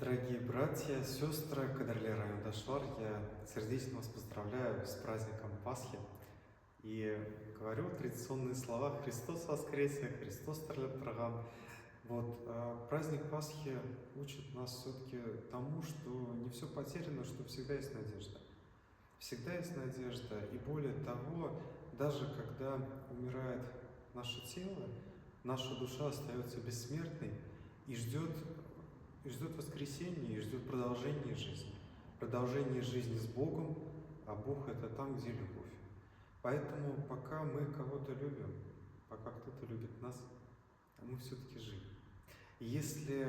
Дорогие братья, сестры, кадрлер Дашвар, я сердечно вас поздравляю с праздником Пасхи и говорю традиционные слова «Христос воскресе! Христос Тарлебтраган!». Праздник Пасхи учит нас все-таки тому, что не все потеряно, что всегда есть надежда. Всегда есть надежда, и более того, даже когда умирает наше тело, наша душа остается бессмертной и ждет воскресения, и ждет продолжения жизни. Продолжение жизни с Богом, а Бог — это там, где любовь. Поэтому пока мы кого-то любим, пока кто-то любит нас, мы все-таки живы. И если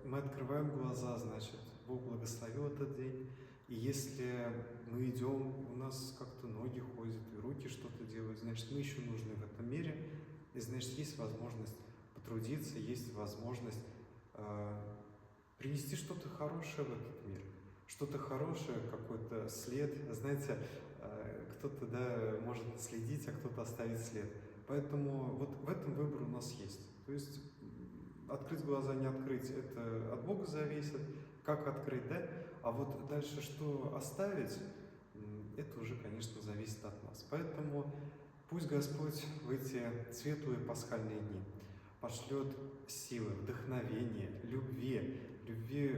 мы открываем глаза, значит, Бог благословил этот день. И если мы идем, у нас как-то ноги ходят, и руки что-то делают, значит, мы еще нужны в этом мире. И значит, есть возможность потрудиться, есть возможность принести что-то хорошее в этот мир. Что-то хорошее, какой-то след. Знаете, кто-то, может наследить, а кто-то оставить след. Поэтому вот в этом выбор у нас есть. То есть открыть глаза, не открыть, это от Бога зависит. Как открыть, да? А вот дальше что оставить, это уже, конечно, зависит от нас. Поэтому пусть Господь в эти светлые пасхальные дни пошлет силы, вдохновения, любви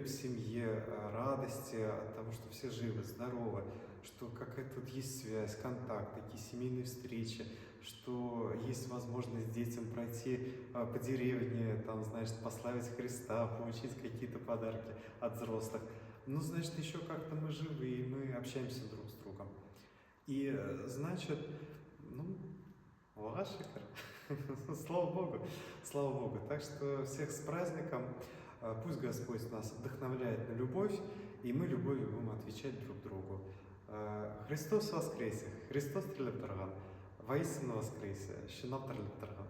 в семье, радости от того, что все живы, здоровы, что какая-то тут есть связь, контакт, такие семейные встречи, что есть возможность детям пройти по деревне, там, значит, прославить Христа, получить какие-то подарки от взрослых. Ну, значит, еще как-то мы живы, и мы общаемся друг с другом. И, значит, шикар. Слава Богу, слава Богу. Так что всех с праздником. Пусть Господь нас вдохновляет на любовь, и мы любовью будем отвечать друг другу. Христос воскресе! Христос Тарлебтраган! Воистину воскресе! Щенат Тарлебтраган!